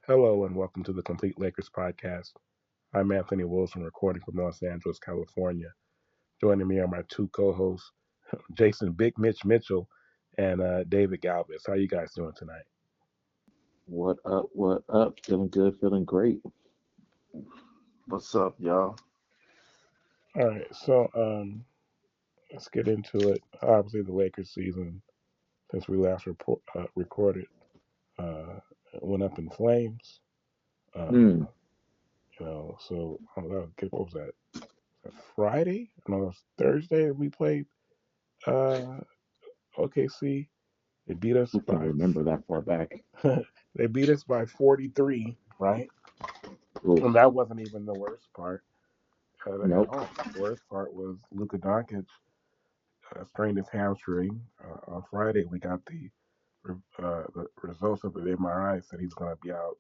Hello and welcome to the Complete Lakers podcast. I'm Anthony Wilson, recording from Los Angeles, California. Joining me are my two co-hosts, Jason Big Mitch Mitchell and David Galvis. How you guys doing tonight? What up? What up? Feeling good, feeling great. What's up, y'all? All right, so let's get into it. Obviously, the Lakers season since we last recorded uh, went up in flames. Hmm. Uh, so what was that? Friday? No, it was Thursday. We played uh, OKC. They beat us Who can by remember that far back? they beat us by 43, right? Oof. And that wasn't even the worst part at Nope. all. The worst part was Luka Doncic strained his hamstring. On Friday, we got the results of the MRI said he's going to be out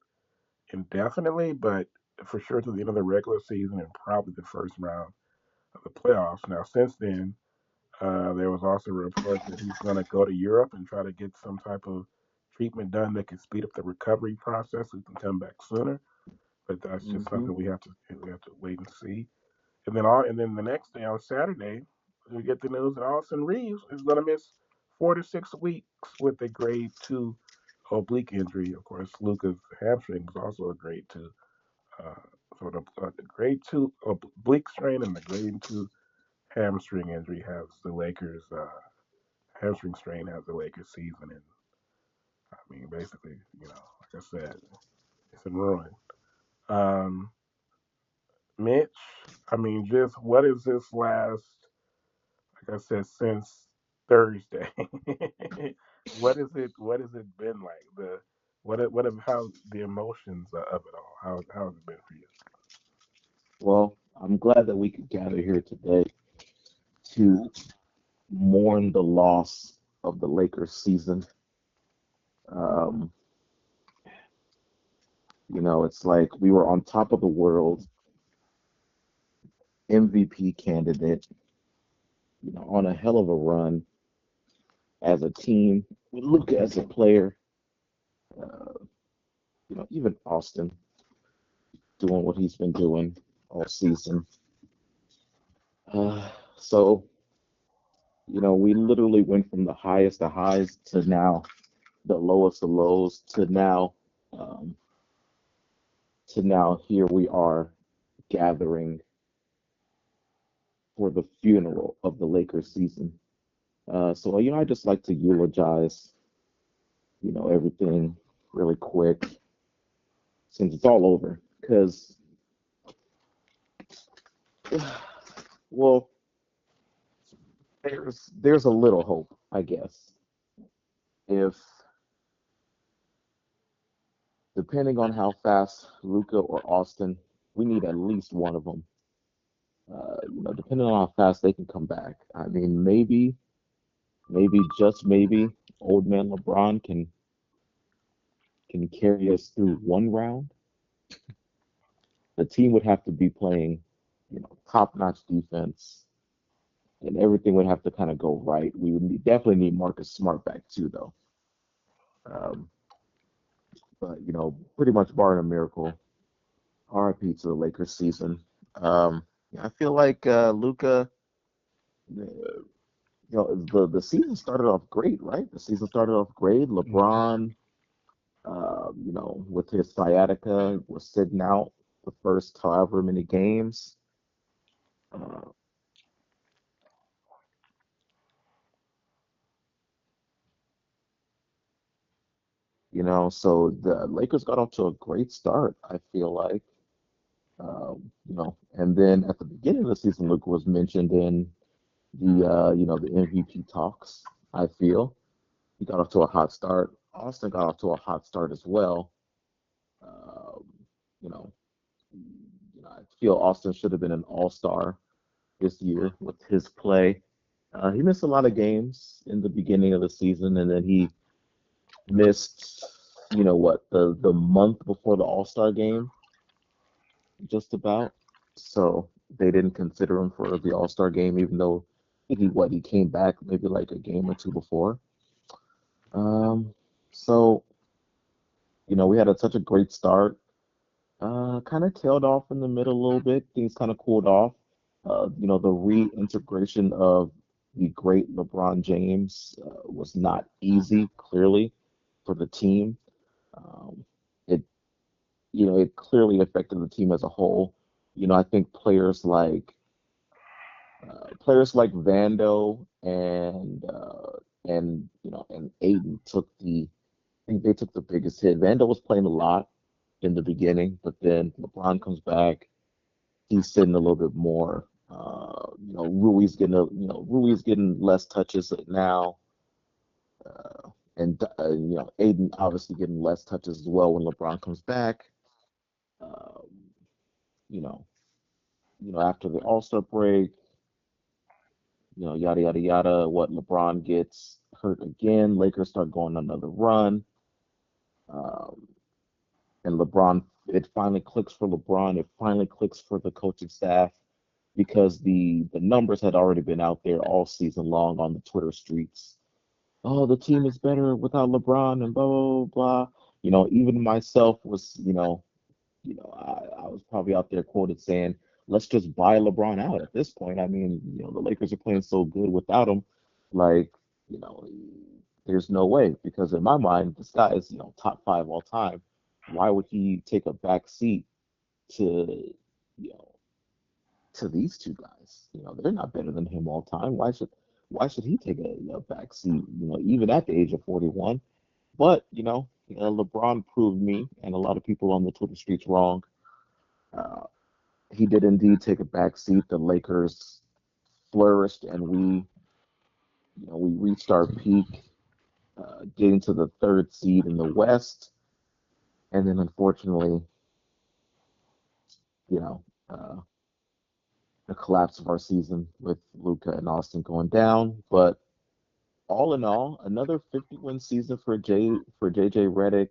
indefinitely, but for sure to the end of the regular season and probably the first round of the playoffs. Now, since then, there was also reports that he's going to go to Europe and try to get some type of treatment done that can speed up the recovery process so he can come back sooner. But that's just Hmm. something we have to wait and see. And then the next day on Saturday, we get the news that Austin Reeves is going to miss 4 to 6 weeks with a grade 2 oblique injury. Of course, Luca's hamstring was also a grade 2. Uh, so the grade 2 oblique strain and the grade 2 hamstring injury has the Lakers hamstring strain has the Lakers season, and I mean basically, like I said, it's in ruin. Um, Mitch, I mean, just what is this last? Like I said, since Thursday, What has it been like? What have how the emotions of it all? How has it been for you? Well, I'm glad that we could gather here today to mourn the loss of the Lakers season. Um, it's like we were on top of the world, MVP candidate, on a hell of a run as a team. We look as a player, uh, even Austin doing what he's been doing all season. So we literally went from the highest of highs to now the lowest of lows um, to now here we are gathering for the funeral of the Lakers season. So I just like to eulogize, everything really quick since it's all over. Because, well, there's a little hope, I guess, if depending on how fast Luca or Austin, we need at least one of them. Depending on how fast they can come back. I mean, maybe just maybe, old man LeBron can carry us through one round. The team would have to be playing, top-notch defense, and everything would have to kind of go right. We would definitely need Marcus Smart back too, though. Um, but pretty much barring a miracle, RIP to the Lakers season. I feel like Luca. The season started off great, right? The season started off great. Hmm. LeBron, with his sciatica, was sitting out the first however many games. Uh, so the Lakers got off to a great start, I feel like. And then at the beginning of the season, Luka was mentioned in the MVP talks, I feel. He got off to a hot start. Austin got off to a hot start as well. Um, you know, I feel Austin should have been an all-star this year with his play. He missed a lot of games in the beginning of the season, and then he missed, the month before the All-Star game, just about. So they didn't consider him for the All-Star game, even though he came back maybe like a game or two before. Um, so We had such a great start. Kind of tailed off in the middle a little bit. Things kind of cooled off. The reintegration of the great LeBron James was not easy, clearly, for the team. Um, it, it clearly affected the team as a whole. I think players like Vando and Aiden I think they took the biggest hit. Vando was playing a lot in the beginning, but then LeBron comes back. He's sitting a little bit more. Rui's getting less touches now, and Aiden obviously getting less touches as well when LeBron comes back. Um, you know, after the All Star break, yada yada yada. What LeBron gets hurt again. Lakers start going on another run, um, and it finally clicks for LeBron. It finally clicks for the coaching staff because the numbers had already been out there all season long on the Twitter streets. Oh, the team is better without LeBron and blah blah blah. Blah. Even myself was, I was probably out there quoted saying, "Let's just buy LeBron out at this point." I mean, the Lakers are playing so good without him, like, you know, there's no way because in my mind, this guy is, top five all time. Why would he take a back seat to, you know, to these two guys? They're not better than him all time. Why should he take a back seat? Even at the age of 41. But LeBron proved me and a lot of people on the Twitter streets wrong. Uh, he did indeed take a back seat. The Lakers flourished, and we reached our peak, getting to the third seed in the West, and then unfortunately, you know, uh, the collapse of our season with Luca and Austin going down. But all in all, another 50-win season for JJ Redick.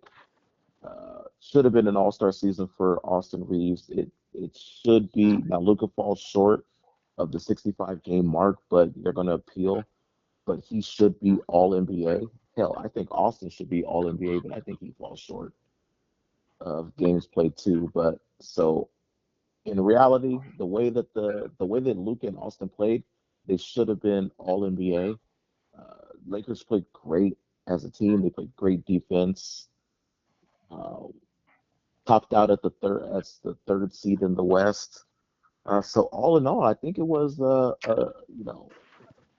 Should have been an All-Star season for Austin Reeves. It should be. Now Luca falls short of the 65 game mark, but they're going to appeal. But he should be All NBA. Hell, I think Austin should be All NBA, but I think he falls short of games played too. But so in reality, the way that Luca and Austin played, they should have been All NBA. Lakers played great as a team. They played great defense. Uh, Topped out at the third seed in the West. So all in all, I think it was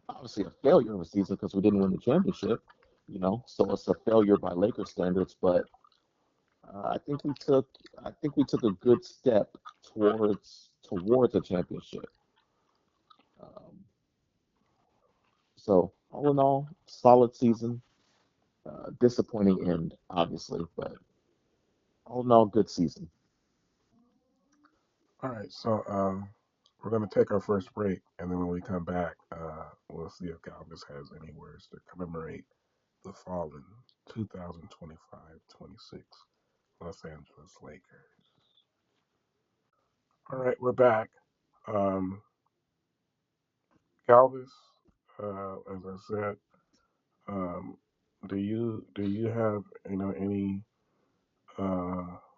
obviously a failure of a season because we didn't win the championship. So it's a failure by Lakers standards. But I think we took a good step towards a championship. Um, so all in all, solid season. Disappointing end, obviously, but all in all, good season. All right, so we're going to take our first break, and then when we come back, we'll see if Galvis has any words to commemorate the fallen 2025-26 Los Angeles Lakers. All right, we're back. Um, Galvis, as I said, um, do you have any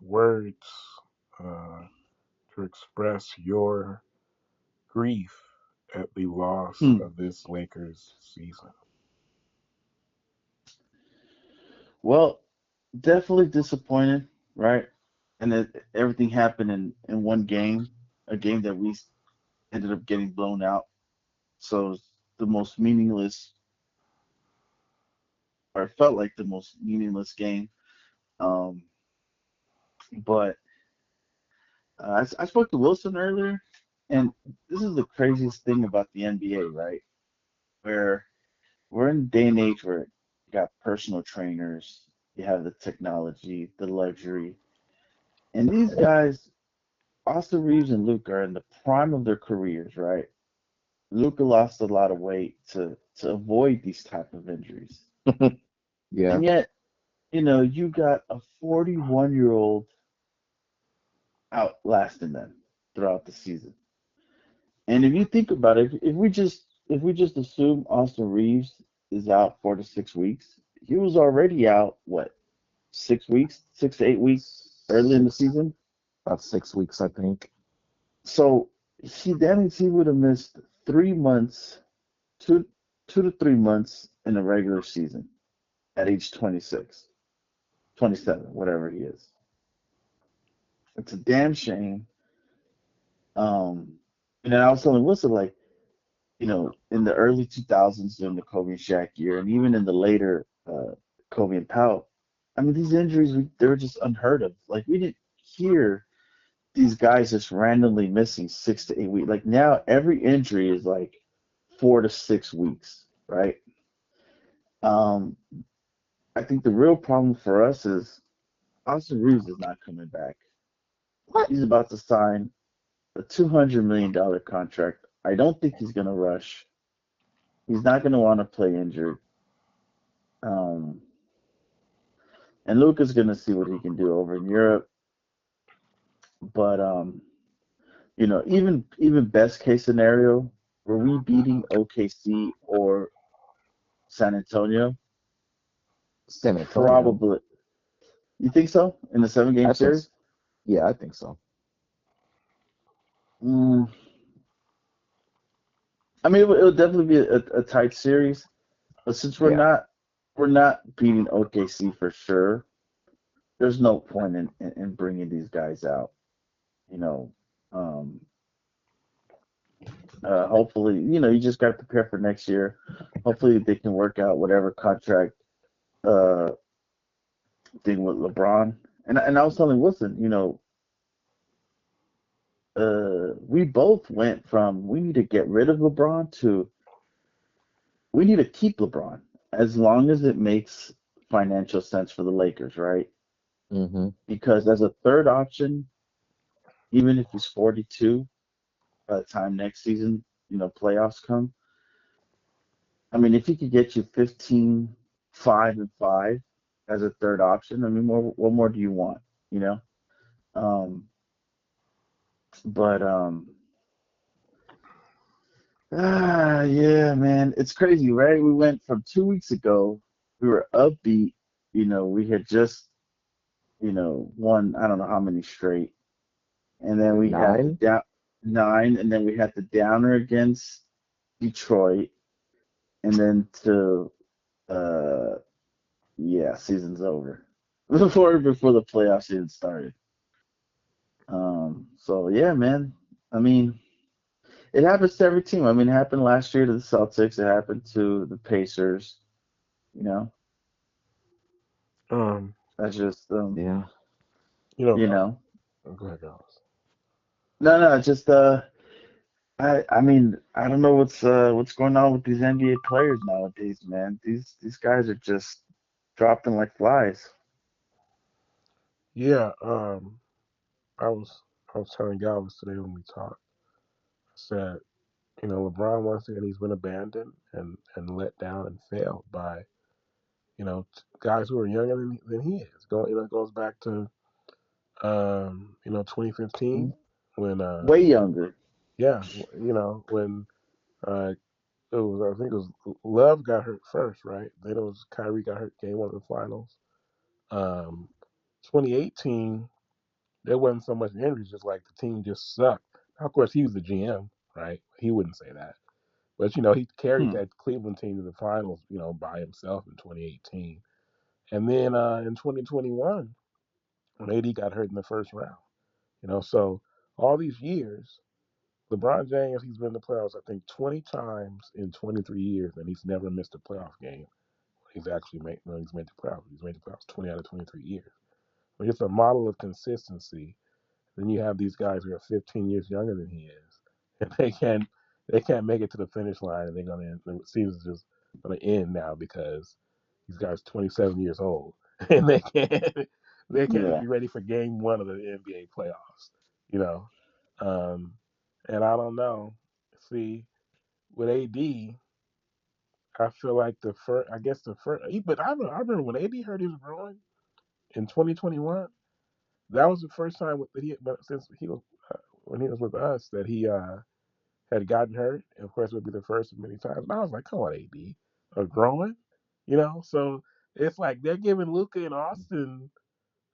words uh, to express your grief at the loss Hmm. of this Lakers season? Well, definitely disappointed, right? And everything happened in one game, a game that we ended up getting blown out. So it's the most meaningless, or it felt like the most meaningless game. Um, but I spoke to Wilson earlier, and this is the craziest thing about the NBA, right? Where we're in a day and age where you got personal trainers, you have the technology, the luxury, and these guys, Austin Reeves and Luke, are in the prime of their careers, right? Luca lost a lot of weight to avoid these type of injuries, Yeah. and yet, you got a 41-year-old outlasting them throughout the season. And if you think about it, if we just assume Austin Reeves is out 4 to 6 weeks, he was already out what 6 weeks, 6 to 8 weeks early in the Six, season. about 6 weeks, I think. So that means he would have missed 3 months, two 2 to 3 months in the regular season at age 26, 27, whatever he is. It's a damn shame. Um, and then I was telling Wilson, like, in the early 2000s during the Kobe and Shaq year, and even in the later Kobe and Powell, I mean, these injuries, they were just unheard of. Like, we didn't hear these guys just randomly missing 6 to 8 weeks. Like, now every injury is like 4 to 6 weeks, right? Um, I think the real problem for us is Austin Reeves is not coming back. What? He's about to sign a $200 million contract. I don't think he's going to rush. He's not going to want to play injured. Um, and Luka's going to see what he can do over in Europe. But even best case scenario, were we beating OKC or San Antonio? San Antonio. Probably. You think so? In the 7 game I think. series? Yeah, I think so. Mm, I mean, it'll definitely be a tight series. But since we're Yeah. not we're not beating OKC for sure, there's no point in bringing these guys out. You know, um, hopefully, you just got to prepare for next year. Hopefully, they can work out whatever contract uh, thing with LeBron. And I was telling Wilson, we both went from we need to get rid of LeBron to we need to keep LeBron as long as it makes financial sense for the Lakers, right? Hmm. Because as a third option, even if he's 42 by the time next season, playoffs come, I mean, if he could get you 15, 5 and 5 as a third option, I mean, what more do you want, you know? Um, but yeah, man, it's crazy, right? We went from 2 weeks ago, we were upbeat, we had just, won I don't know how many straight, and then Like we had the 9. down nine, and then we had the downer against Detroit, and then to uh yeah, season's over before the playoffs even started. So yeah, man. I mean, it happens to every team. I mean, it happened last year to the Celtics. It happened to the Pacers. You know, Um, that's just Yeah. you know, you know. go ahead, guys. No, no, just I mean, I don't know what's going on with these NBA players nowadays, man. These guys are just dropping like flies. Yeah, I was I was telling Galvez today when we talked. I said, LeBron once again he's been abandoned and let down and failed by guys who are younger than he is. It goes back to 2015 when Way younger. yeah, when uh it was I think it was Love got hurt first, right? Then it was Kyrie got hurt game one of the finals. Um, 2018 there wasn't so much injuries, just like the team just sucked. Now, of course, he was the GM, right? He wouldn't say that, but he carried Hmm. that Cleveland team to the finals, by himself in 2018, and then in 2021 when AD got hurt in the first round. So all these years, LeBron James, he's been in the playoffs, I think, 20 times in 23 years, and he's never missed a playoff game. He's actually made, no, he's made the playoffs. He's made the playoffs 20 out of 23 years. But it's a model of consistency. Then you have these guys who are 15 years younger than he is, and they can't make it to the finish line, and the season's just gonna end now because these guys 27 years old, and they can't Yeah. be ready for game one of the NBA playoffs, you know. Um, and I don't know. See, with AD, I feel like the first, I guess the first, but I remember when AD hurt his groin in 2021. That was the first time that since he was when he was with us that he had gotten hurt. And of course, it would be the first of many times. And I was like, come on, AD, a growing, So It's like they're giving Luca and Austin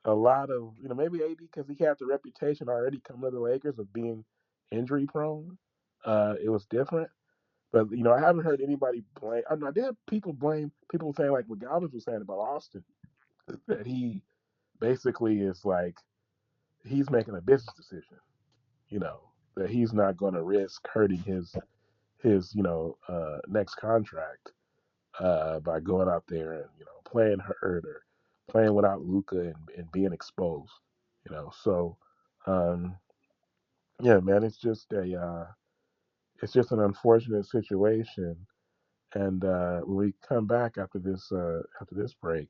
a lot of, maybe AD because he had the reputation already coming to the Lakers of being injury prone. It was different. But I haven't heard anybody blame. I did people blame people saying like what Galvin was saying about Austin that he basically is like he's making a business decision. You know that he's not going to risk hurting his next contract by going out there and playing hurt or playing without Luca and being exposed. So um, yeah, man, it's just an unfortunate situation. And when we come back after this break,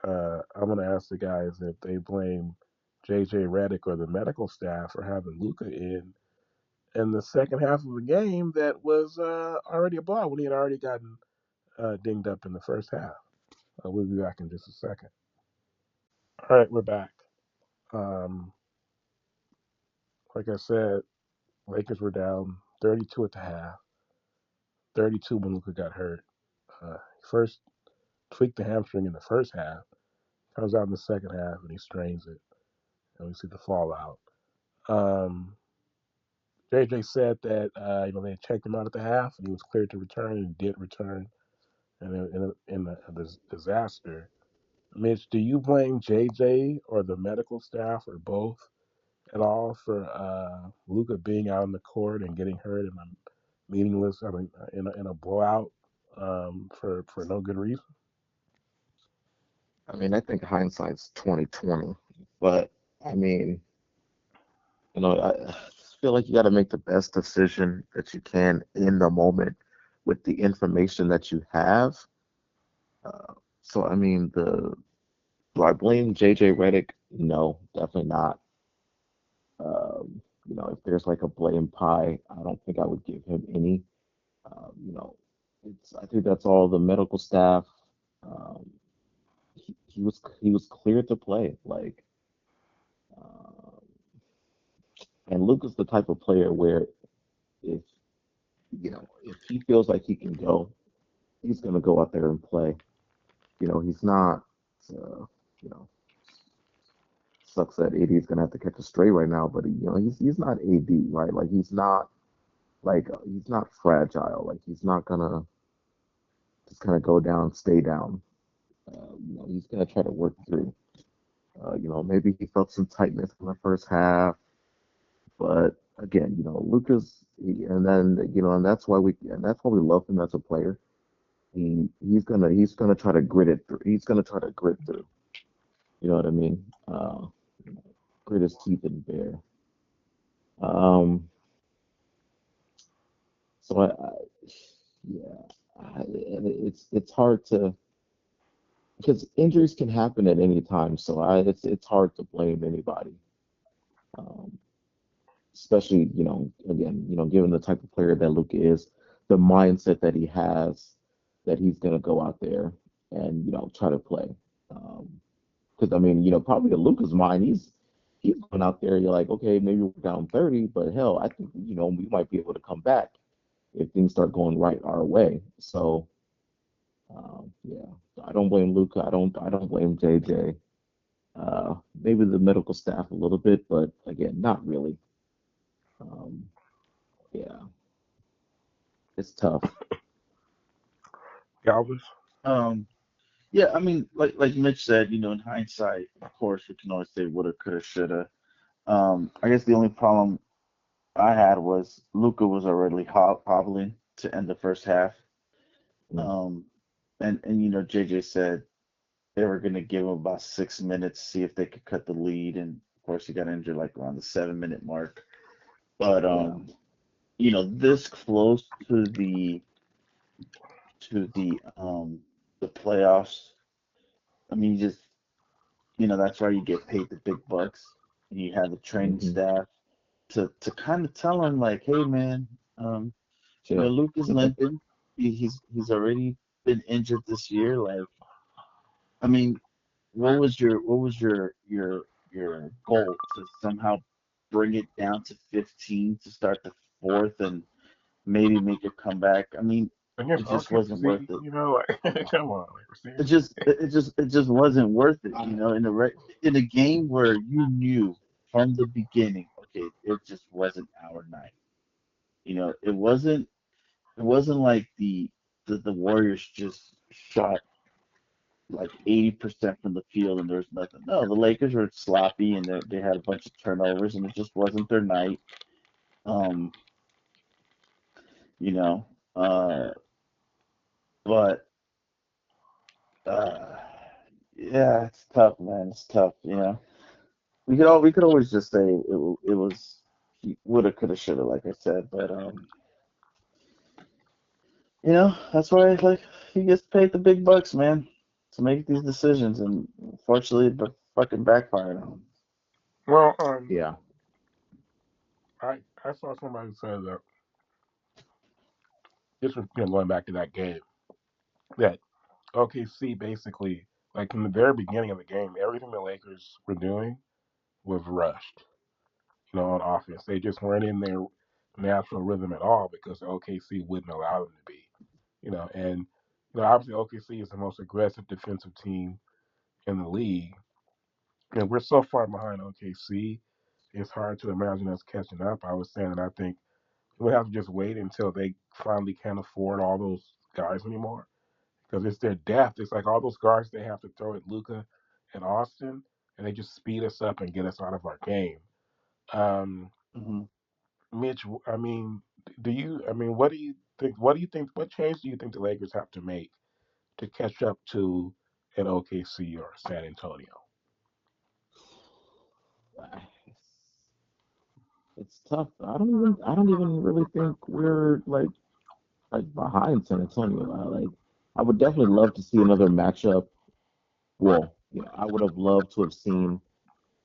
I'm gonna ask the guys if they blame JJ Redick or the medical staff for having Luca in the second half of a game that was already a blowout when he had already gotten dinged up in the first half. We'll be back in just a second. All right, we're back. Um, like I said, Lakers were down 32 at the half, 32 when Luca got hurt. First tweaked the hamstring in the first half, comes out in the second half, and he strains it, and we see the fallout. Um, JJ said that they checked him out at the half, and he was cleared to return, and he did return, and in a disaster. Mitch, do you blame JJ or the medical staff or both at all for Luca being out on the court and getting hurt in a meaningless, I mean, in a blowout for no good reason? I mean, I think hindsight's 2020, but I mean, I feel like you got to make the best decision that you can in the moment with the information that you have. Uh, so I mean, the do I blame JJ Redick? No, definitely not. If there's like a blame pie, I don't think I would give him any. Um, you know, I think that's all the medical staff. Um, he was cleared to play. Like, uh, and Luke is the type of player where if if he feels like he can go, he's gonna go out there and play. He's not. Uh, you know, Sucks that AD's gonna have to catch a stray right now, but he's not AD, right? Like he's not fragile. Like he's not gonna just kind of go down, stay down. He's gonna try to work through. Maybe he felt some tightness in the first half, but again, and that's why we love him as a player. He's gonna try to grit it through. He's gonna try to grit through. You know what I mean? You know, Grit his teeth and bear. Um, so yeah, it's hard to because injuries can happen at any time. So it's hard to blame anybody. Um, Especially again given the type of player that Luka is, the mindset that he has, that he's gonna go out there and try to play. Because I mean probably in Luka's mind, he's going out there. You're like, okay, maybe we're down 30, but hell, I think we might be able to come back if things start going right our way. So yeah, I don't blame Luka. I don't blame JJ. Maybe the medical staff a little bit, but again, not really. Um, yeah, it's tough. Galvis? Um, yeah, I mean, like Mitch said, in hindsight, of course, we can always say woulda, coulda, shoulda. I guess the only problem I had was Luca was already hobbling to end the first half. Mm, Um, and JJ said they were gonna give him about 6 minutes, see if they could cut the lead, and of course he got injured like around the 7 minute mark. But yeah. this close to the playoffs, I mean, you just that's why you get paid the big bucks, and you have the training Hmm. staff to kind of tell him like, hey man, um, Chill. Luke is limping. He's already been injured this year. Like, I mean, what was your goal to somehow bring it down to 15 to start the fourth and maybe make a comeback? I mean, against It just wasn't OKC, worth it. like, come on, like, It seriously. just it just wasn't worth it, in a game where you knew from the beginning, okay, it just wasn't our night. It wasn't like the Warriors just shot like 80% from the field and there was nothing. No, the Lakers were sloppy and they had a bunch of turnovers and it just wasn't their night. Um, you know, uh, but uh, yeah, it's tough, man. It's tough. We could always just say it was woulda, coulda, shoulda, like I said. But that's why like he gets paid the big bucks, man, to make these decisions, and unfortunately, it fucking backfired on him. Well, Yeah. I saw somebody say that this was going back to that game that OKC basically, like in the very beginning of the game, everything the Lakers were doing was rushed. On offense, they just weren't in their natural rhythm at all because OKC wouldn't allow them to be. And obviously OKC is the most aggressive defensive team in the league, and we're so far behind OKC. It's hard to imagine us catching up. I was saying that I think we have to just wait until they finally can't afford all those guys anymore because it's their depth. It's like all those guards they have to throw at Luca and Austin, and they just speed us up and get us out of our game. Um, Hmm. Mitch, I mean, what do you think? What do you think? What change do you think the Lakers have to make to catch up to an OKC or San Antonio? It's tough. I don't even really think we're like behind San Antonio. I would definitely love to see another matchup. Well, I would have loved to have seen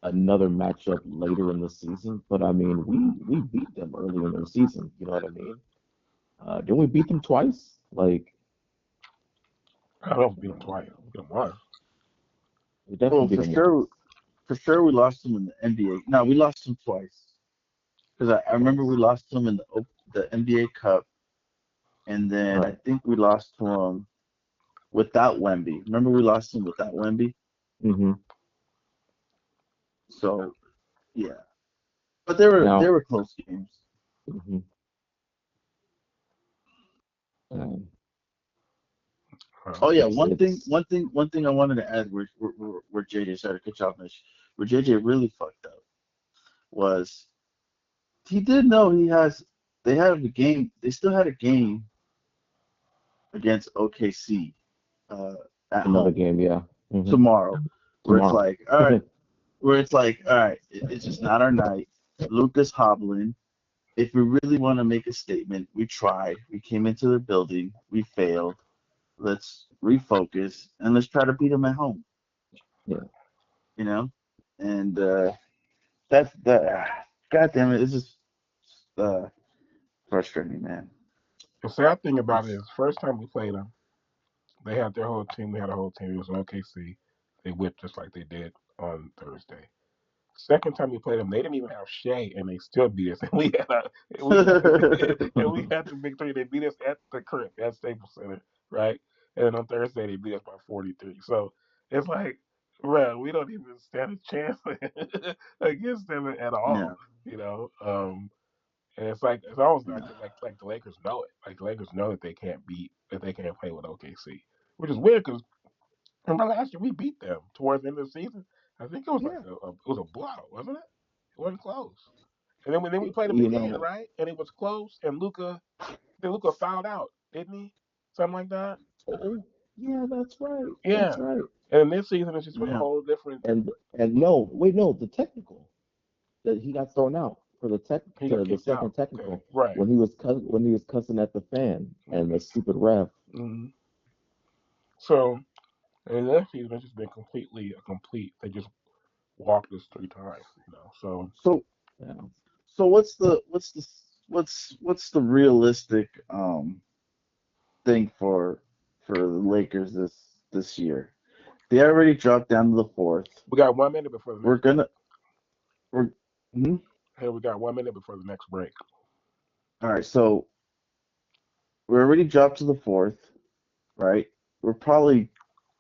another matchup later in the season, but I mean, we beat them early in their season. You know what I mean? Didn't we beat them twice? I don't know if we beat them twice. Uh, We beat them once. we Well, definitely beat them once. for sure, we lost them in the NBA. No, we lost them twice because I remember we Twice. lost them in the NBA Cup, and then I Right. think we lost to them without Wemby. Remember we lost them without Wemby? Hmm. So yeah, but they Now, were close games. hmm um, Uh, Oh yeah, it's one thing I wanted to add where JJ started to catch off, Mitch, where JJ really fucked up was he did know they had a game, they still had a game against OKC uh, at another home game. Yeah. Hmm. tomorrow, where it's Tomorrow. like, all right, it's just not our night. Luca's hobbling. If we really want to make a statement, we tried. We came into the building, we failed. Let's refocus and let's try to beat them at home. Yeah. You know, and that's that. God damn it, it's just uh, frustrating, man. the sad thing about it It's is, first time we played them, they had their whole team. We had a whole team. It was an OKC. They whipped us like they did on Thursday. Second time we played them, they didn't even have Shea, and they still beat us. And we had the victory. They beat us at the crib at Staples Center, right? And then on Thursday they beat us by 43. So it's like, bro, we don't even stand a chance against them at all, no, you know. And it's like it's almost like no, like the Lakers know it. Like the Lakers know that they can't play with OKC, which is weird because remember last year we beat them towards the end of the season. I think it was like Yeah. it was a blowout, wasn't it? It wasn't close. And then we played them You again, know. right? And it was close. And Luca fouled out, didn't he? Something like that. Oh, yeah. That's right. Yeah. That's right. And this season it's just been a yeah, whole different. And no, wait, no, the technical that he got thrown out for He got the kicked out. second Okay, technical right. when he was cussing at the fan and Hmm. the stupid ref. Hmm. So and this season it's just been completely a complete. They just walked us 3 times, So so Yeah. so what's the realistic thing for the Lakers this year? They already dropped down to the fourth. we got 1 minute before the We're next break. gonna we're mhm. Hey, we got 1 minute before the next break. All right, so we're already dropped to the fourth, right? We're probably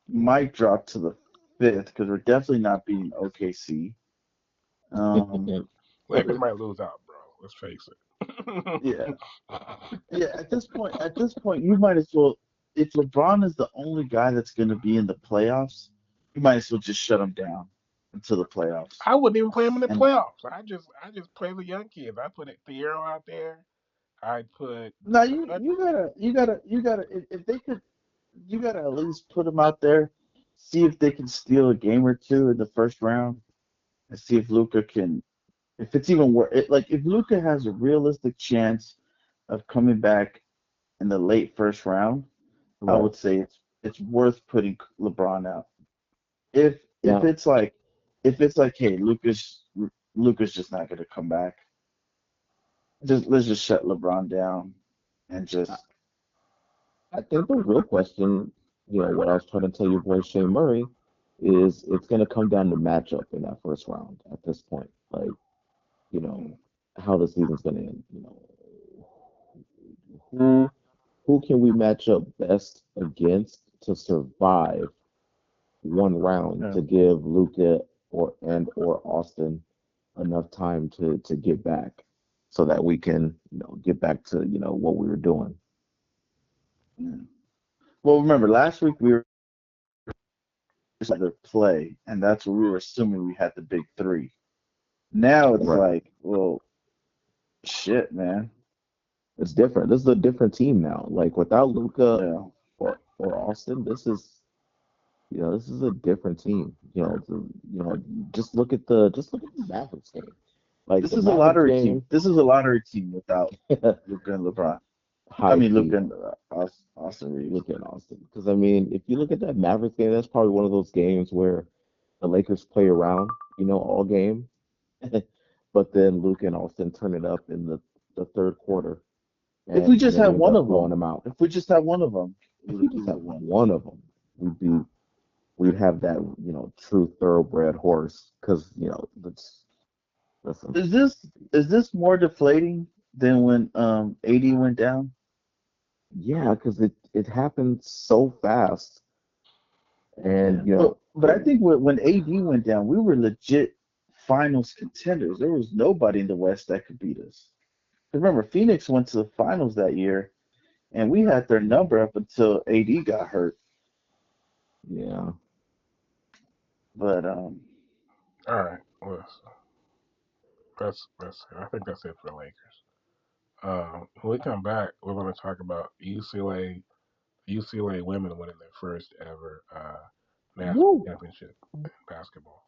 might drop to the fifth because we're definitely not beating OKC. Um, Lakers might lose out, bro. Let's face it. yeah, yeah. At this point, you might as well. If LeBron is the only guy that's going to be in the playoffs, you might as well just shut him down until the playoffs. I wouldn't even play him in the And playoffs. I just play the young kids. I put Thiero out there. I put now you gotta if they could, you gotta at least put him out there, see if they can steal a game or two in the first round, and see if Luca can, if it's even worth it. Like if Luca has a realistic chance of coming back in the late first round, I Right. would say it's worth putting LeBron out. If Now, it's like hey, Luca's just not gonna come back. Just let's just shut LeBron down and I, just I think the real question, what I was trying to tell your boy Shane Murray, is it's going to come down to matchup in that first round at this point. Like, you know, how the season's going to end. Who who can we match up best against to survive one round uh, to give Luca or Austin enough time to get back so that we can, get back to, what we were doing. yeah. Well, remember last week we were just like to play, and that's what we were assuming we had the big three. Now it's Right. like, well, shit, man. It's different. This is a different team now. Like without Luca Yeah. or Austin, this is a different team. Just look at the Mavericks game. Like This the is a Mavericks lottery team. game, This is a lottery team without Luca and LeBron. I high mean, key. Luca and Austin Reeves. Luca and Austin. Because I mean, if you look at that Mavericks game, that's probably one of those games where the Lakers play around, all game, but then Luca and Austin turn it up in the third quarter, If we and just then had we end one up of blowing them, them out. if we just had one of them, If we we just would had have won. one of them, we'd have that, true thoroughbred horse. Because let's listen. Is this more deflating than when AD went down? Yeah, because it happened so fast, Yeah, and but I think when AD went down, we were legit finals contenders. There was nobody in the West that could beat us. Remember, Phoenix went to the finals that year, and we had their number up until AD got hurt. yeah, But All right. Well, that's. I think that's it for Lakers. When we come back, we're going to talk about UCLA women winning their first ever national woo, championship in basketball.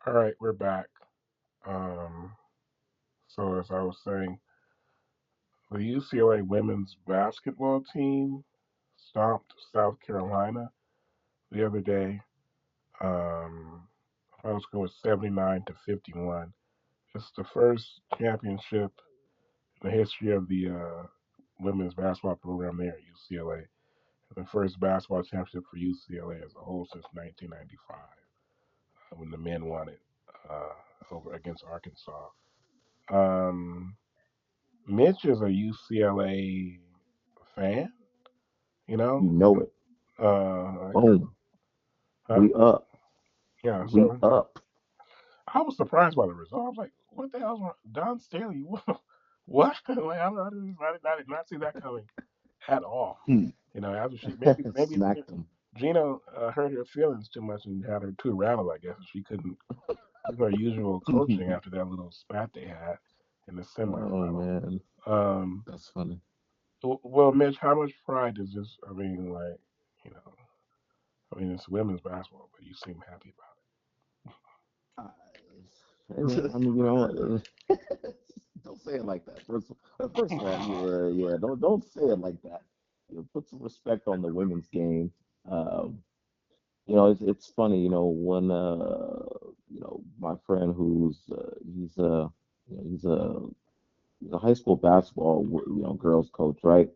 All right, we're back. Um, so as I was saying, the UCLA women's basketball team stomped South Carolina the other day. Final score was 79-51. It's the first championship in the history of the women's basketball program there at UCLA. The first basketball championship for UCLA as a whole since 1995, when the men won it uh, over against Arkansas. Um, Mitch is a UCLA fan, you know. you know it. Uh, Boom, huh? we up, Yeah. we So up. I was surprised by the result. I was like, "What the hell's wrong? Don Staley? What? Like, I did not see that coming at all." hmm, After maybe Smacked them. Gino hurt her feelings too much and had her too rattled. I guess she couldn't do her usual coaching after that little spat they had in the Oh semifinal. man, Um, that's funny. well, Mitch, how much pride does this? I mean, like, you know, it's women's basketball, but you seem happy Uh, Hey man, I mean, don't say it like that. First of all, yeah, don't say it like that. Put some respect on the women's game. Um, it's funny, when my friend who's he's a high school basketball girls coach, right?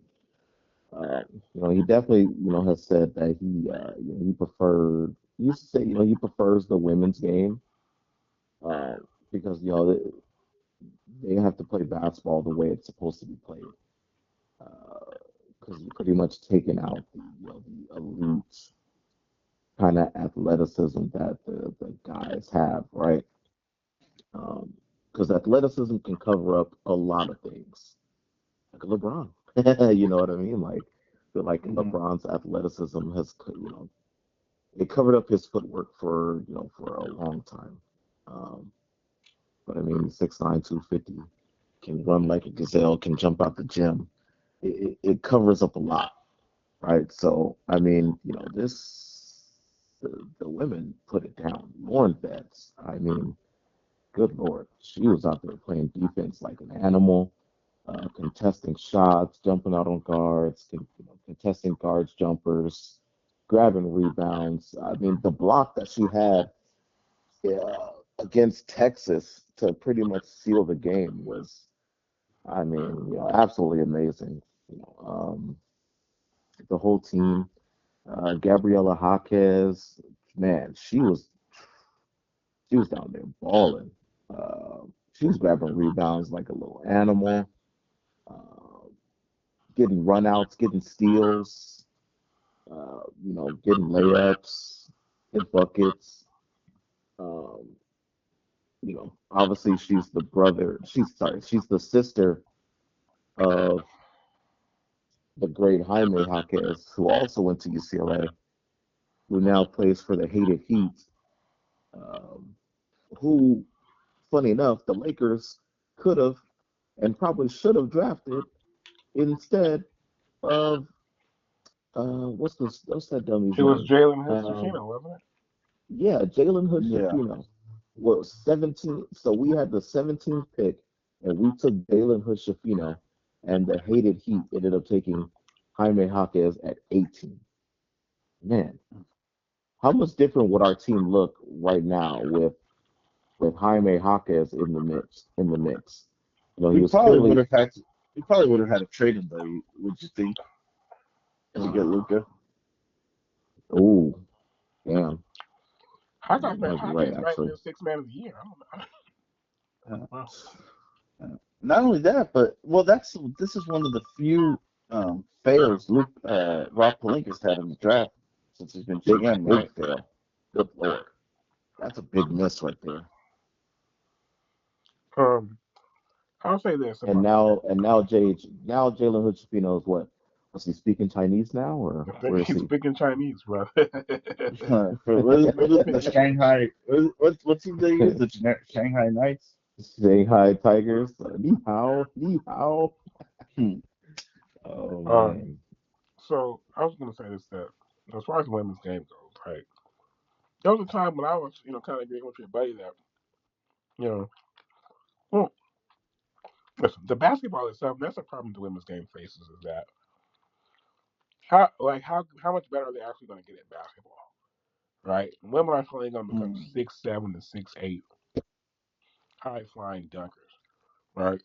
He definitely has said that he used to say he prefers the women's game uh, because they have to play basketball the way it's supposed to be played. Uh, because you're pretty much taking out the elite kind of athleticism that the guys have, right? Because athleticism can cover up a lot of things, like LeBron. You know what I mean? Like, I feel like Hmm. LeBron's athleticism has, it covered up his footwork for for a long time. Um, but I mean, 6'9", 250, can run like a gazelle, can jump out the gym. It covers up a lot, right? So I mean, the women put it down. Lauren Betts, I mean, good lord, she was out there playing defense like an animal, contesting shots, jumping out on guards, contesting guards, jumpers, grabbing rebounds. I mean, the block that she had against Texas to pretty much seal the game was, I mean, absolutely amazing. The whole team, Gabriela Jaquez, man, she was down there balling. She was grabbing rebounds like a little animal, uh, getting runouts, getting steals, getting layups, hit buckets. Um, Obviously she's the sister of the great Jaime Jaquez, who also went to UCLA, who now plays for the Hated Heat, um, who, funny enough, the Lakers could have and probably should have drafted instead of what's that dummy's It was name? Jalen Um, Hood-Schifino, wasn't it? yeah, Jalen Hood Yeah. Shafino was 17. So we had the 17th pick, and we took Jalen Hood Shafino, and the hated Heat ended up taking Jaime Jaquez at 18. Man, how much different would our team look right now with Jaime Jaquez in the mix? In the mix, he We was probably would clearly. have had to. We probably would have had to trade him though. Would you think to get Luca? Oh, damn, you Hawkins, might be right Hawkins might have actually. been six man of the year. I don't know. Uh, Well, Not only that, but well, this is one of the few fails Rob Pelinka's had in the draft since he's been Big GM, big right? fail. Good lord, that's a big miss right there. I'll say this And about now Jalen Hood Schifino is what? Was he speaking Chinese now, or I think where is he's he? speaking Chinese, bro. What is the Shanghai? What's they use the generic Shanghai Knights? Shanghai Tigers, ni hao. Hmm. Oh um, man, so I was gonna say this that as far as the women's game goes, right? There was a time when I was, kind of agreeing with your buddy that, you know, well, listen, the basketball itself, that's a problem the women's game faces is that how much better are they actually going to get at basketball, right? Women are only going to become Hmm. 6'7" to 6'8" high flying dunkers, right?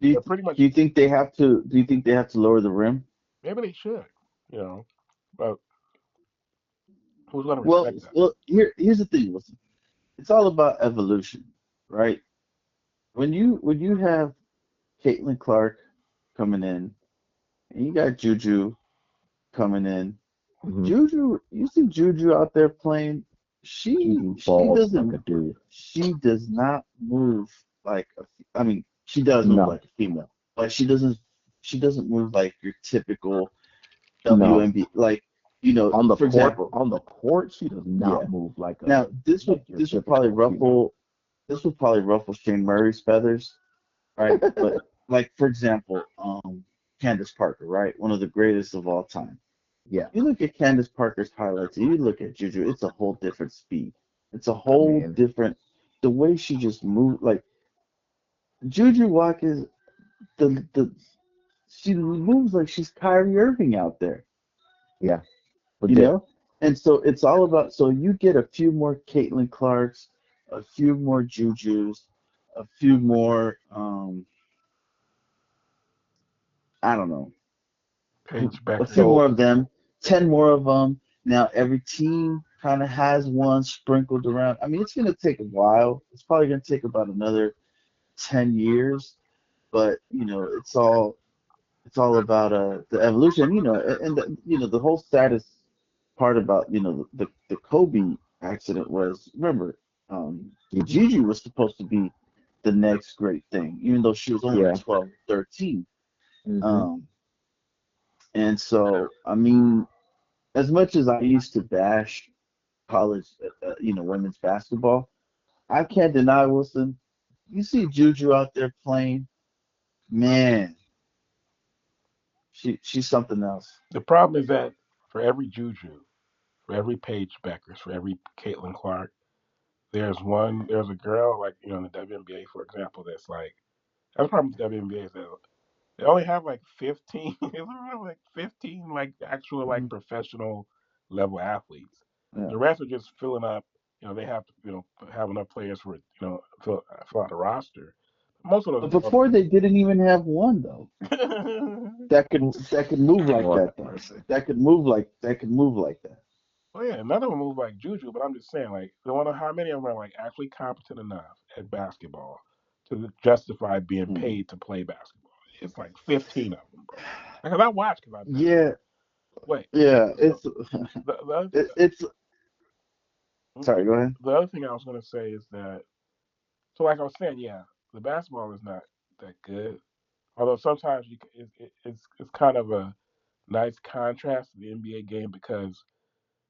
Do you They're pretty much do you think they have to? Do you think they have to lower the rim? maybe they should, you know, but who's going to Well, respect that? here's the thing. Listen, it's all about evolution, right? When you have Caitlin Clark coming in, and you got Juju coming in. hmm You see Juju out there playing. Juju She balls like a doesn't dude. she does not move like I mean she does move No, like a female, but she doesn't move like your typical no. WNBA like for example, On the court, she does yeah. not move Now this would like your this would probably typical female. ruffle Shane Murray's feathers, right? But like for example, Candace Parker, right? One of the greatest of all time. Yeah, You look at Candace Parker's highlights, and you look at Juju, it's a whole different speed. It's a I whole mean, different the way she just moved. Like Juju Watkins, the she moves like she's Kyrie Irving out there, yeah, you legit. know. And so it's all about. So you get a few more Caitlin Clarks, a few more Jujus, a few more. I don't know, Paige a few Beckers. more So of them, 10 more of them. Now every team kind of has one sprinkled around. I mean, it's going to take a while. It's probably going to take about another 10 years, but it's all. it's all about the evolution, and the whole saddest part about the Kobe accident was, remember, Gigi was supposed to be the next great thing, even though she was only Yeah. 12, 13. Hmm. Um, and so, I mean, as much as I used to bash college, women's basketball, I can't deny, Wilson. You see Juju out there playing, man, she's something else. The problem is that for every Juju, for every Paige Beckers, for every Caitlin Clark, there's a girl like in the WNBA, for example, that's like that's the problem with the WNBA is that they only have like 15, they only have like 15 like actual like Mhm. professional level athletes. Yeah. The rest are just filling up. They have to have enough players for fill out a roster. Most of those But girls before they didn't even have one though are. that could move like Lord that have though. mercy. That could move like that. Well, yeah, none of them move like Juju, but I'm just saying, like, I wonder how many of them are like actually competent enough at basketball to justify being Hmm. paid to play basketball. It's like 15 of them, bro. Because I watch because I bet. Yeah, Wait, yeah. so It's the other thing, it's. Sorry, go ahead. the other thing I was gonna say is that, so like I was saying, yeah, the basketball is not that good. Although sometimes it's kind of a nice contrast to the NBA game because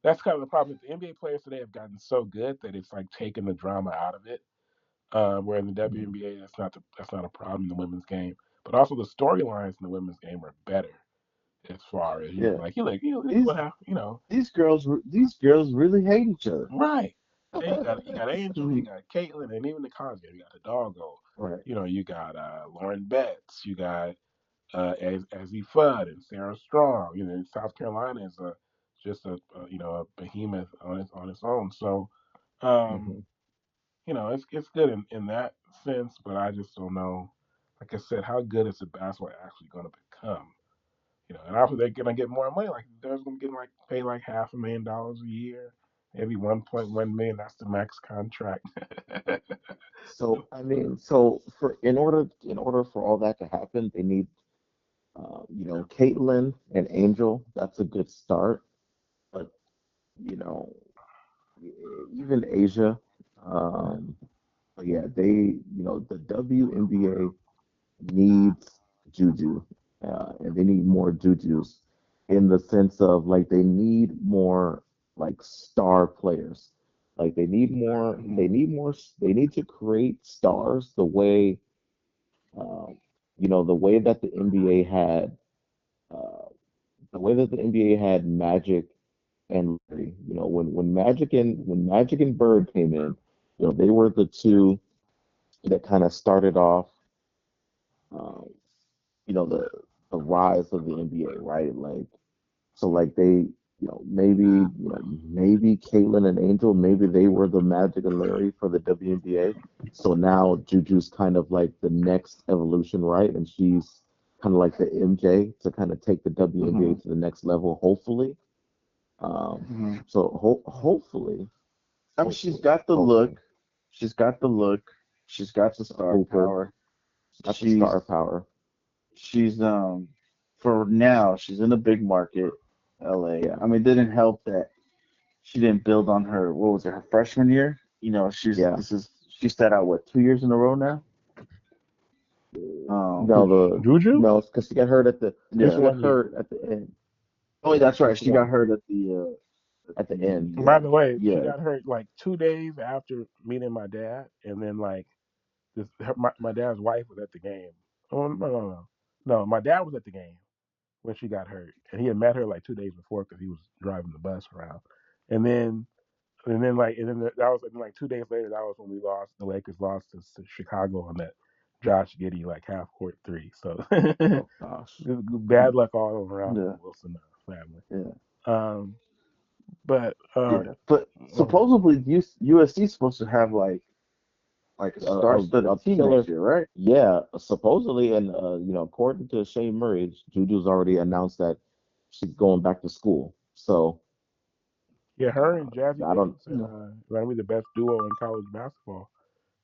that's kind of the problem. The NBA players today have gotten so good that it's like taking the drama out of it. Where in the Mhm. WNBA, that's not a problem in the women's game. But also the storylines in the women's game are better as far as Yeah, look what these happened, these girls really hate each other. right. And you got Angel, you Mhm. got Caitlyn, and even the college game, you got the doggo. Right. You got Lauren Betts, you got Azzy Fudd and Sarah Strong. South Carolina is just a behemoth on its own. So um, Hmm. it's good in that sense, but I just don't know. Like I said, how good is the basketball actually going to become? And after they're going to get more money, like they're going to get like pay like $500,000 a year, maybe 1.1 million. That's the max contract. So I mean, so for in order for all that to happen, they need Caitlin and Angel. That's a good start, but you know, even Asia. Um, but yeah, the WNBA needs Juju, and they need more Jujus in the sense of like they need more like star players. Like Mhm. they need to create stars um, the way that the NBA had, uh, Magic and Larry. When Magic and Bird came in, they were the two that kind of started off, um, the rise of the NBA, right? Like, so like maybe Caitlin and Angel, maybe they were the Magic and Larry for the WNBA. So now Juju's kind of like the next evolution, right? And she's kind of like the MJ to kind of take the WNBA Mhm. to the next level, hopefully. Um, Mhm. so hopefully, I mean, she's got the look. hopefully, She's got the look. She's got the she's a star hooper, power. she's got the star She's power. she's for now, she's in a big market, LA. Yeah, I mean, it didn't help that she didn't build on her, what was it, her freshman year? yeah. She sat out what, 2 years in a row now? Um, No, the Juju? no, because she got hurt Just yeah. she got 1 year. hurt at the end. Oh, Yeah, that's right. she She got got hurt at at the end. the By the way, she yeah. got hurt like 2 days after meeting my dad, and then like my dad's wife was at the game. Oh no, my dad was at the game when she got hurt, and he had met her like 2 days before because he was driving the bus around, and then that was and like 2 days later. That was when we lost. The Lakers lost to Chicago on that Josh Giddey like half court three. So Oh gosh. bad luck all around for the Yeah. Wilson family. Yeah. Um, but Yeah. But okay. supposedly USC is supposed to have like a A star-studded team killer. next year, right? Yeah, supposedly, and according to Shane Murray, Juju's already announced that she's going back to school. So Yeah, her and Jazzy I don't. Gibbons said No. gonna be the best duo in college basketball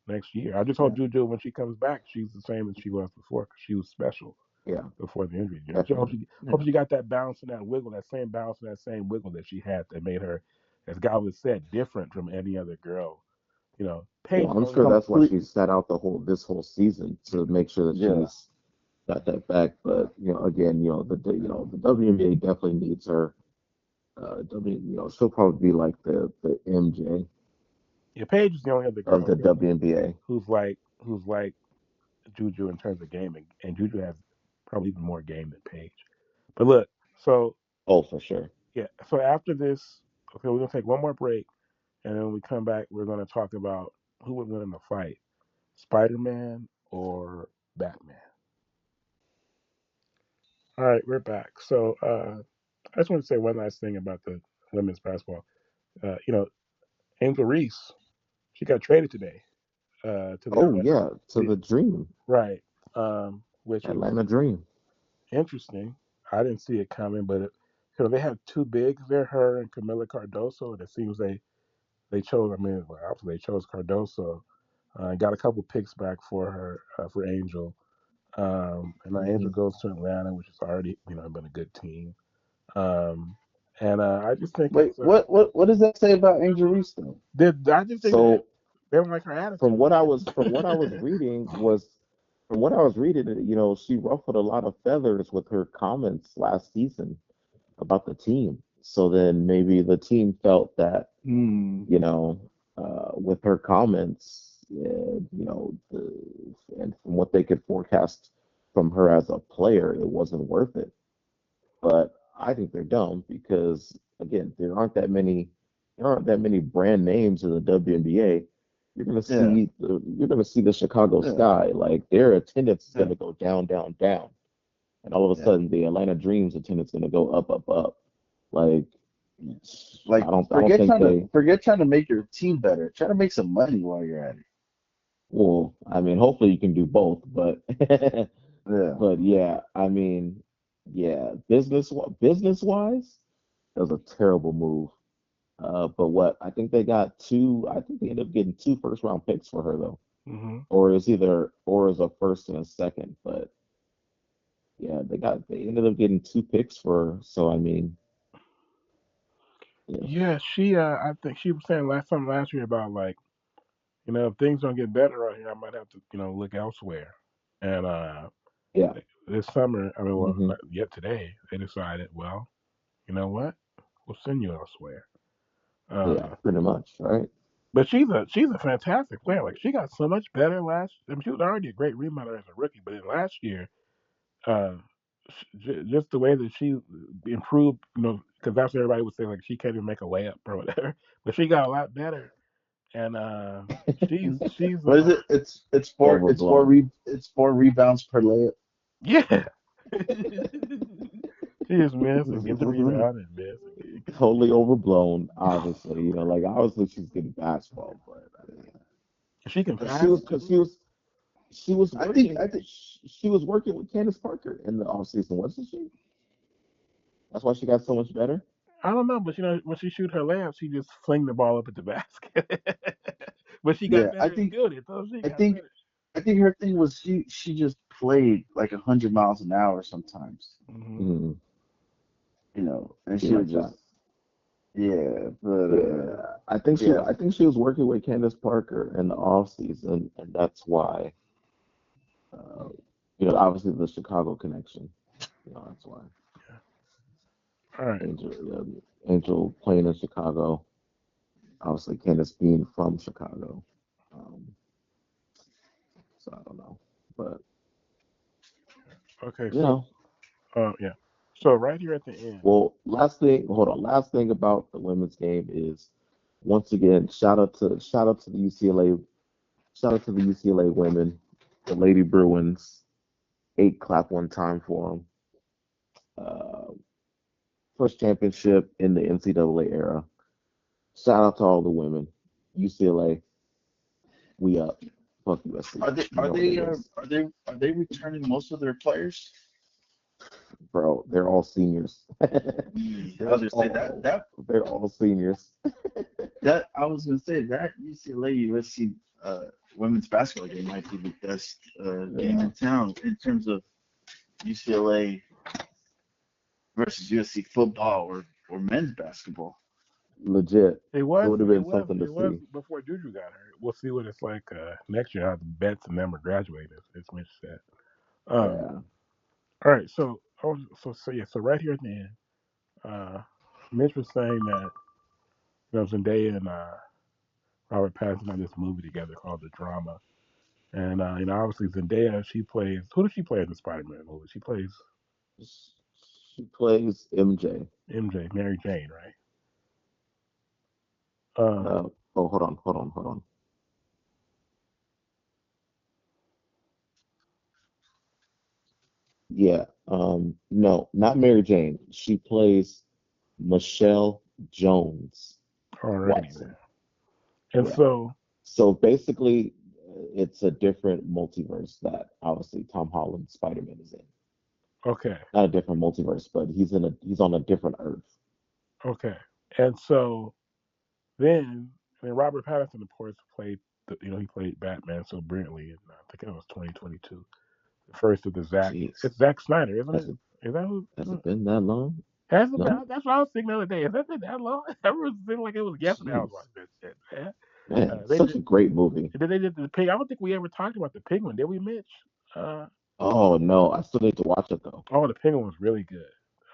next year. I just Yeah. hope Juju when she comes back, she's the same as she was before because she was special. Yeah, before the injury. You know, definitely. hope Yeah. she got that bounce and that wiggle, that same bounce and that same wiggle that she had that made her, as God would said, different from any other girl. You know, Well, Paige I'm only. sure that's why Complete. she sat out this whole season to make sure that Yeah. she's got that back. But again, the WNBA definitely needs her. She'll probably be like the MJ Yeah, Paige is the only other of girl the really WNBA. who's like Juju in terms of gaming, and Juju has probably even more game than Paige. But look, so Oh, for sure. yeah, so after this, okay, we're gonna take one more break, and then when we come back, we're gonna talk about who would win in the fight, Spider-Man or Batman. All right, we're back. So I just want to say one last thing about the women's basketball. Angel Reese, she got traded today to the Oh yeah, to the the Dream, right, which is Atlanta Dream. interesting. I didn't see it coming, but they have two bigs there, her and Camila Cardoso, and it seems they chose. I mean, well, obviously they chose Cardoso. Got a couple picks back for her for Angel, and now Angel Hmm. goes to Atlanta, which has already been a good team. Um, and I just think Wait, it's what does that say about Angel Reese though? I just think that So they don't like her from attitude. what I was from what I was reading was from what I was reading, she ruffled a lot of feathers with her comments last season about the team. So then maybe the team felt that, Hmm. with her comments, and from what they could forecast from her as a player, it wasn't worth it. But I think they're dumb because again, there aren't that many brand names in the WNBA. Yeah. You're gonna see the Chicago Yeah. Sky, like their attendance is Yeah. gonna go down, down, down, and all of a Yeah. sudden the Atlanta Dreams attendance is gonna go up, up, up. Like Yeah. I Like don't think they. forget trying to make your team better. Try to make some money while you're at it. Well, I mean, hopefully you can do both, but Yeah. but yeah, I mean, yeah, business wise, that was a terrible move. But what I think they got two. I think they ended up getting two first round picks for her though, Hmm. or is a first and a second. But yeah, they ended up getting two picks for her. So I mean, yeah, Yeah, I think she was saying last year about like, if things don't get better around here, I might have to, look elsewhere. And yeah, this summer, I mean, well, hmm not yet today, they decided, well, you know what, we'll send you elsewhere. yeah, Uh, pretty much, right? but she's a fantastic player. Like she got so much better last. I mean, she was already a great rebounder as a rookie, but in last year, uh, just the way that she improved, because that's what everybody would say, like she can't even make a layup or whatever. But she got a lot better, and she's What is it? Overblown, it's four rebounds per layup. yeah. She just miss and get the rebound and miss and get the totally rebound. overblown. Obviously, like obviously she's getting basketball, but I mean, She can but she pass was because too. I think she was working with Candace Parker in the offseason, wasn't she? That's why she got so much better. I don't know, but when she shoot her layup, she just fling the ball up at the basket. But she got yeah, better at doing it, so she I got think better. I think her thing was she just played like 100 miles an hour sometimes, Hmm. Mm, and be she would like just that. yeah, but Yeah, yeah, I think she was working with Candace Parker in the off season, and that's why. Uh, obviously the Chicago connection. That's why Yeah. All right. Angel playing in Chicago. Obviously, Candace being from Chicago. Um, so I don't know, but Okay. you So, know, yeah. So right here at the end. well, last thing, hold on. Last thing about the women's game is once again, shout out to the UCLA, shout out to the UCLA women, the Lady Bruins. Eight clap one time for them. Uh, First championship in the NCAA era. Shout out to all the women. UCLA, we up. Fuck USC. are they You are know what they it uh, is, are they returning most of their players? bro. They're all seniors. I was they're gonna say all they're all seniors. that I was gonna say that UCLA USC women's basketball game might be the best game Yeah, in town in terms of UCLA versus USC football or men's basketball. Legit. It It was would have it been was something to it was see. before Juju got hurt. We'll see what it's like next year. How the bets and them are graduating, as Mitch said. Um, Yeah. all right, so yeah, so right here at the end, uh, Mitch was saying that Zendaya and Robert Pattinson had this movie together called The Drama, and obviously Zendaya, she plays, who does she play in the Spider-Man movie? She plays She plays MJ. MJ, Mary Jane, right? Um, Oh, hold on. Yeah. No, not Mary Jane. She plays Michelle Jones alrighty then. Watson. And Yeah. so, So basically, it's a different multiverse that obviously Tom Holland Spider-Man is in. okay, Not a different multiverse, but he's on a different Earth. okay, and so then Robert Pattinson, of course, played he played Batman so brilliantly in I think it was 2022, the first of the Jeez, it's Zack Snyder, isn't has it? it Is that who? has it been that long? Has it No. been? That's what I was thinking the other day. Has that been that long? I remember feeling like it was yesterday. I was Jeez, watching that shit. Yeah. man, They such did. a great movie. They did the pig. I don't think we ever talked about the penguin, did we, Mitch? Uh, Oh no, I still need to watch it though. oh, the penguin was really good.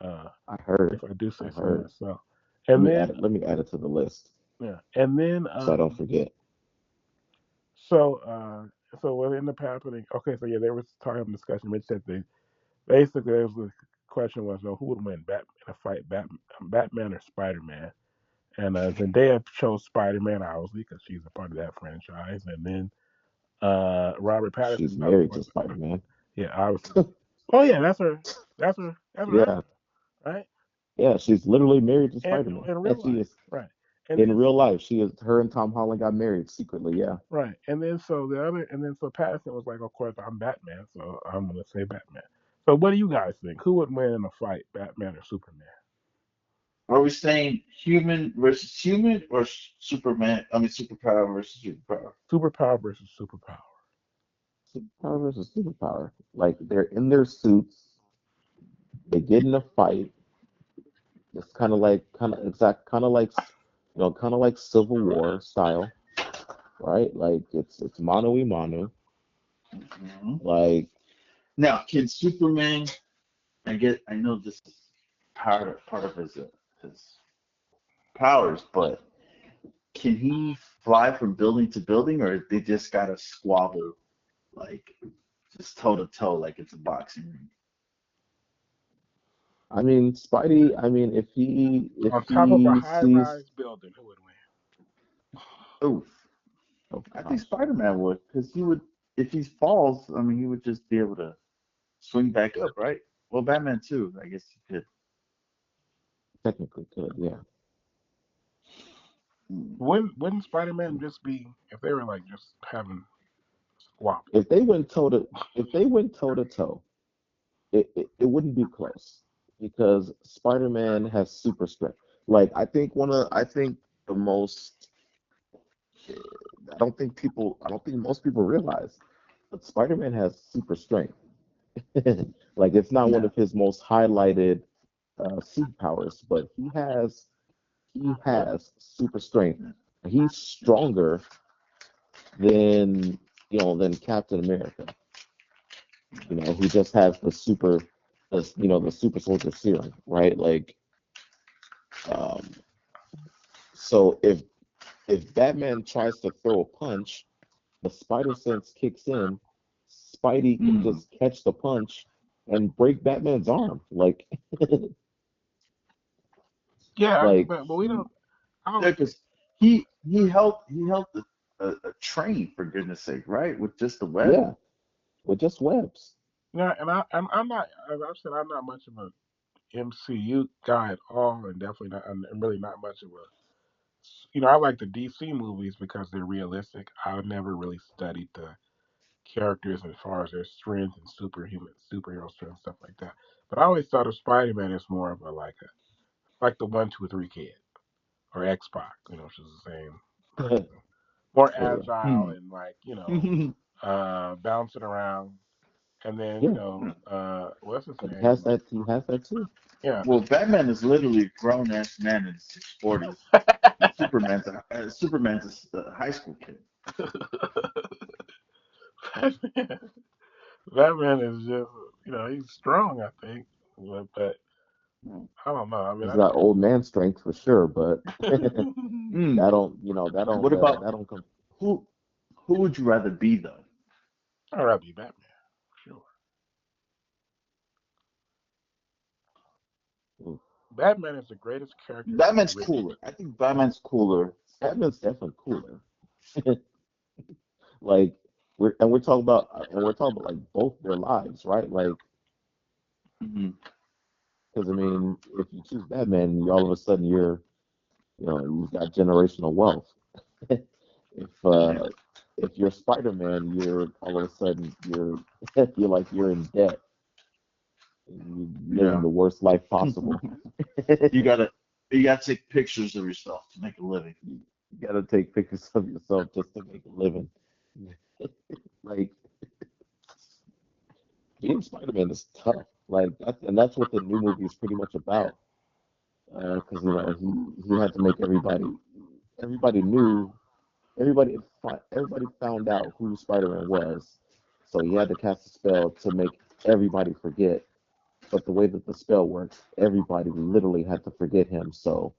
Uh, I heard, if I do I say so heard. myself. And then, Let me add it to the list yeah, and then, so I don't forget. so, what ended up happening? Okay, so yeah, there was talking discussion. Mitch said they basically there was the question was, who would win, in a fight, Batman or Spider Man? And Zendaya chose Spider Man obviously because she's a part of that franchise. And then Robert She's Pattinson, of married course, to Spider-Man. yeah, obviously. Oh yeah, that's her Yeah, husband, right? yeah, she's literally married to And Spider-Man. in And real she life, is right? And in then real life. She is her and Tom Holland got married secretly. Yeah. right, and then so the other, and then so Pattinson was like, of course, I'm Batman, so I'm gonna say Batman. So what do you guys think? Who would win in a fight, Batman or Superman? Are we saying human versus human or Superman? I mean, superpower versus superpower. Superpower versus superpower. Superpower versus superpower. Like they're in their suits, they get in a fight. It's kind of like kind of like Civil War style, right? Like it's mano a mano. Mhm. Like Now, can Superman? I know this is part of his powers, but can he fly from building to building, or they just gotta squabble like just toe to toe, like it's a boxing ring? I mean, Spidey. I mean, if On top of a he sees, high-rise building, who would win? Oof. oh I think gosh, Spider-Man would, because he would, if he falls, I mean, he would just be able to swing back up, right? Well, Batman too, I guess he could. technically could, yeah. Hmm. Wouldn't Spider-Man just be if they were like just having squabble? If they went toe to if they went toe to toe, it wouldn't be close because Spider-Man has super strength. Like I think the most I don't think most people realize, but Spider-Man has super strength. Like it's not one Yeah. of his most highlighted superpowers, but he has super strength. He's stronger than than Captain America. He just has the super soldier serum, right? Like, um, so if Batman tries to throw a punch, the spider sense kicks in. Spidey can Mm. just catch the punch and break Batman's arm. Like, Yeah, like but we don't. I Yeah, don't. because he helped a train for goodness sake, right? With just the web. yeah, with just webs. Yeah, and I'm not. As I've said, I'm not much of a MCU guy at all, and definitely not. I'm really not much of a. I like the DC movies because they're realistic. I've never really studied the characters as far as their strength and superhero strength, stuff like that. But I always thought of Spider-Man as more of a like the 1, 2, 3 kid or X-Pac, which is the same Yeah. person. More agile Hmm. and bouncing around. And then Yeah, what's his but name? he has that too. Yeah. Well, Batman is literally a grown ass man in his 40s. Superman's a high school kid. Batman, Batman is just he's strong. I think, but Mm. I don't know. I mean, He's I got just old man strength for sure, but Mm. What about that don't come. who? Who would you rather be though? I'd rather be Batman. Sure, Ooh, Batman is the greatest character ever Batman's written. cooler. I think Batman's cooler. Batman's definitely cooler. Like we're talking about like both their lives, right? Like, Hmm. because I mean, if you choose Batman, you all of a sudden you've got generational wealth. if Yeah. if you're Spider-Man, you're all of a sudden you're in debt. You're living Yeah. the worst life possible. You gotta you gotta take pictures of yourself to make a living. You gotta take pictures of yourself just to make a living. Like being Spider-Man is tough. Like and that's what the new movie is pretty much about. Because he had to make everybody knew everybody found out who Spider-Man was, so he had to cast a spell to make everybody forget. But the way that the spell works, everybody literally had to forget him. So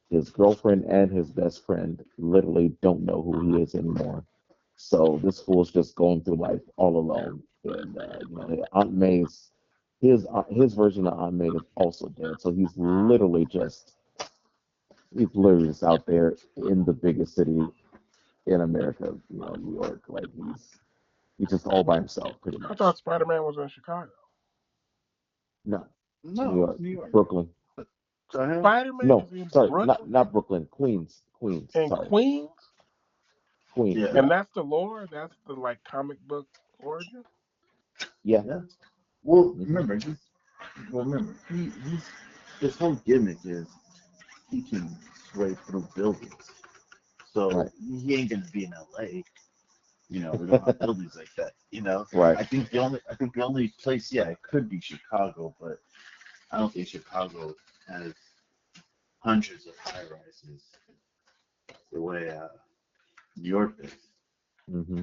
his girlfriend and his best friend literally don't know who he is anymore. So this fool's just going through life all alone. And Aunt May's his version of Aunt May is also dead. So he's literally just out there in the biggest city in America, New York. Like he's just all by himself pretty I thought much. Spider-Man was in Chicago. No, New No, it's York, New York. Brooklyn. What the hell? Spider-Man No, is in sorry, Brooklyn not Brooklyn, Queens. and Sorry, Queens, Queens. Yeah. and Yeah, that's the lore. That's the like comic book origin. yeah. Yeah. Well, Hmm. remember, he's his whole gimmick is he can sway through buildings. So Right, he ain't gonna be in LA. We don't have buildings like that. right. I think the only place, yeah, it could be Chicago, but I don't think Chicago has hundreds of high rises the way New York does. Hmm.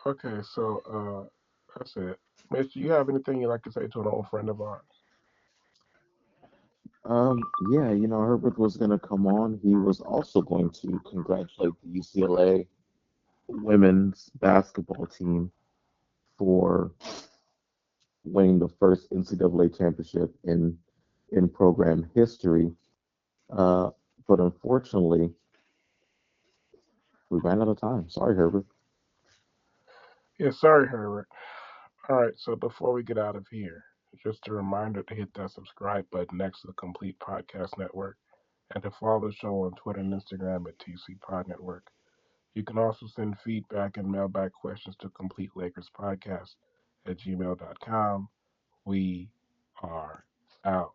Okay, so that's it. Miss, do you have anything you'd like to say to an old friend of ours? Yeah, Herbert was gonna come on. He was also going to congratulate the UCLA women's basketball team for winning the first NCAA championship in program history. Uh, but unfortunately, we ran out of time. Sorry, Herbert. Yeah, sorry, Herbert. All right, so before we get out of here, just a reminder to hit that subscribe button next to the Complete Podcast Network and to follow the show on Twitter and Instagram at TC Pod Network. You can also send feedback and mailbag questions to Complete Lakers Podcast at gmail.com. We are out.